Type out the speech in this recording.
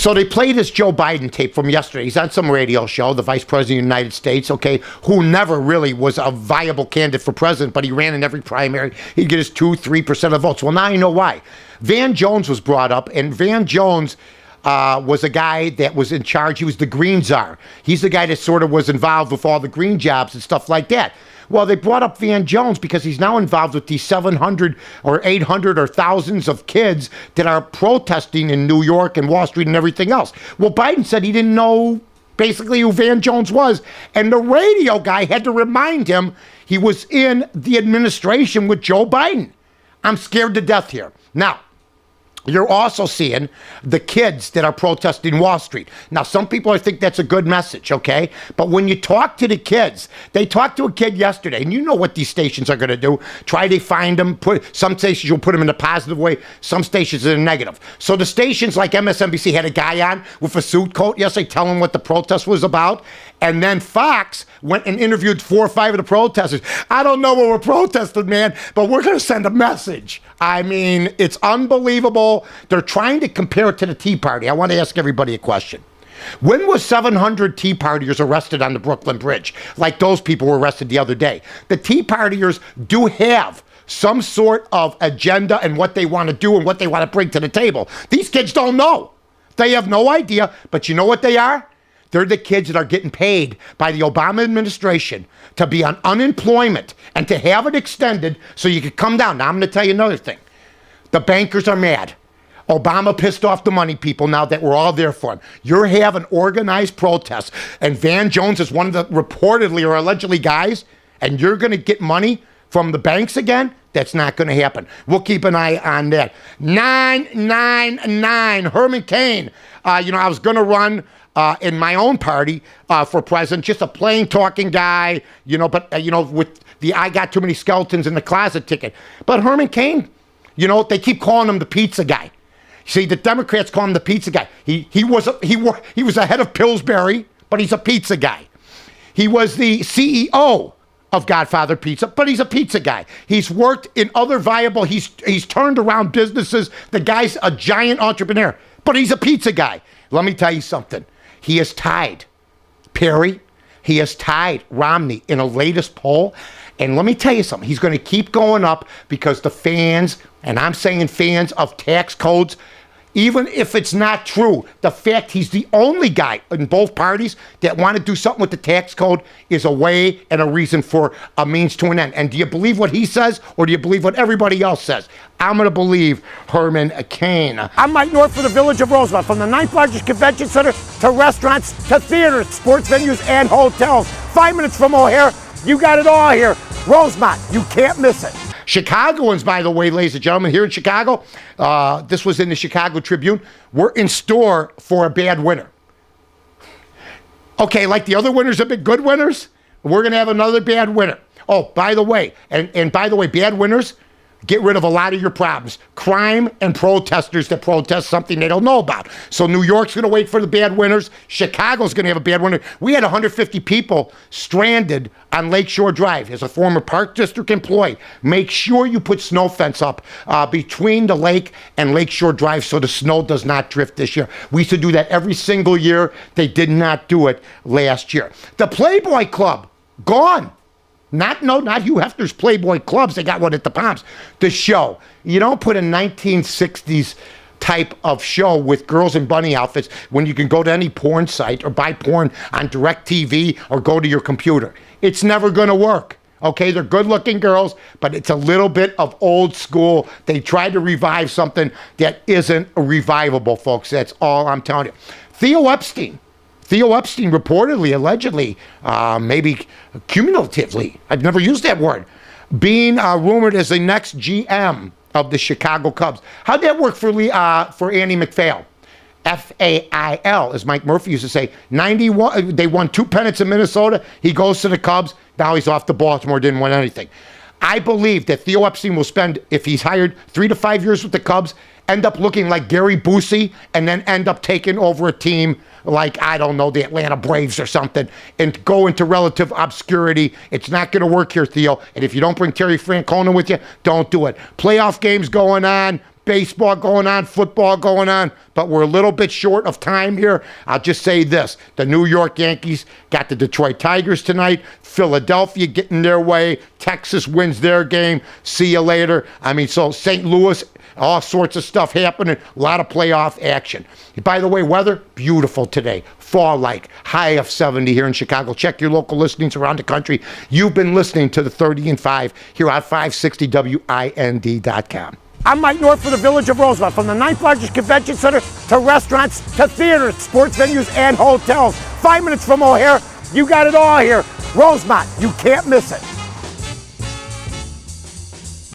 So they played his Joe Biden tape from yesterday. He's on some radio show, the Vice President of the United States, okay, who never really was a viable candidate for president, but he ran in every primary. He'd get his 2-3% of the votes. Well, now you know why. Van Jones was brought up, and Van Jones was a guy that was in charge. He was the green czar. He's the guy that sort of was involved with all the green jobs and stuff like that. Well, they brought up Van Jones because he's now involved with these 700 or 800 or thousands of kids that are protesting in New York and Wall Street and everything else. Well, Biden said he didn't know basically who Van Jones was. And the radio guy had to remind him he was in the administration with Joe Biden. I'm scared to death here. Now, you're also seeing the kids that are protesting Wall Street. Now, some people think that's a good message, okay? But when you talk to the kids, they talked to a kid yesterday, and you know what these stations are going to do. Try to find them. Some stations will put them in a positive way. Some stations in a negative. So the stations like MSNBC had a guy on with a suit coat yesterday telling what the protest was about. And then Fox went and interviewed 4 or 5 of the protesters. I don't know what we're protesting, man, but we're going to send a message. I mean, it's unbelievable. They're trying to compare it to the Tea Party. I want to ask everybody a question. When was 700 Tea Partiers arrested on the Brooklyn Bridge, like those people were arrested the other day? The Tea Partiers do have some sort of agenda and what they want to do and what they want to bring to the table. These kids don't know. They have no idea, but you know what they are? They're the kids that are getting paid by the Obama administration to be on unemployment and to have it extended so you could come down. Now, I'm going to tell you another thing. The bankers are mad. Obama pissed off the money people now that we're all there for him. You're having organized protests, and Van Jones is one of the reportedly or allegedly guys, and you're going to get money from the banks again? That's not going to happen. We'll keep an eye on that. 999, Herman Cain. I was going to run in my own party for president, just a plain talking guy, but with the I got too many skeletons in the closet ticket. But Herman Cain, they keep calling him the pizza guy. See, the Democrats call him the pizza guy. He was the head of Pillsbury, but he's a pizza guy. He was the CEO of Godfather Pizza, but he's a pizza guy. He's worked in other viable, he's turned around businesses. The guy's a giant entrepreneur, but he's a pizza guy. Let me tell you something. He has tied Perry. He has tied Romney in a latest poll. And let me tell you something. He's going to keep going up because the fans, and I'm saying fans of tax codes, even if it's not true, the fact he's the only guy in both parties that want to do something with the tax code is a way and a reason for a means to an end. And do you believe what he says, or do you believe what everybody else says? I'm going to believe Herman Cain. I'm Mike North for the Village of Rosemont. From the 9th largest convention center to restaurants to theaters, sports venues, and hotels. 5 minutes from O'Hare, you got it all here. Rosemont, you can't miss it. Chicagoans, by the way, ladies and gentlemen, here in Chicago, this was in the Chicago Tribune, we're in store for a bad winter. Okay, like the other winners have been good winners, we're going to have another bad winter. Oh, by the way, and by the way, bad winners get rid of a lot of your problems. Crime and protesters that protest something they don't know about. So New York's going to wait for the bad winters. Chicago's going to have a bad winter. We had 150 people stranded on Lakeshore Drive. As a former Park District employee, make sure you put snow fence up between the lake and Lakeshore Drive so the snow does not drift this year. We used to do that every single year. They did not do it last year. The Playboy Club, gone. Not Hugh Hefner's Playboy Clubs. They got one at the Palms. The show. You don't put a 1960s type of show with girls in bunny outfits when you can go to any porn site or buy porn on DirecTV or go to your computer. It's never going to work. Okay, they're good-looking girls, but it's a little bit of old school. They tried to revive something that isn't revivable, folks. That's all I'm telling you. Theo Epstein reportedly, allegedly, maybe cumulatively, I've never used that word, being rumored as the next GM of the Chicago Cubs. How'd that work for Andy McPhail? F-A-I-L, as Mike Murphy used to say. 91. They won 2 pennants in Minnesota. He goes to the Cubs. Now he's off to Baltimore, didn't win anything. I believe that Theo Epstein will spend, if he's hired, 3 to 5 years with the Cubs, end up looking like Gary Busey, and then end up taking over a team like, I don't know, the Atlanta Braves or something, and go into relative obscurity. It's not going to work here, Theo. And if you don't bring Terry Francona with you, don't do it. Playoff games going on. baseball going on, football going on, but we're a little bit short of time here. I'll just say this. The New York Yankees got the Detroit Tigers tonight. Philadelphia getting their way. Texas wins their game. See you later. I mean, so St. Louis, all sorts of stuff happening. A lot of playoff action. By the way, weather, beautiful today. Fall-like. High of 70 here in Chicago. Check your local listings around the country. You've been listening to the 30 and 5 here on 560WIND.com. I'm Mike North for the Village of Rosemont. From the 9th largest convention center to restaurants to theaters, sports venues, and hotels. 5 minutes from O'Hare, you got it all here. Rosemont, you can't miss it.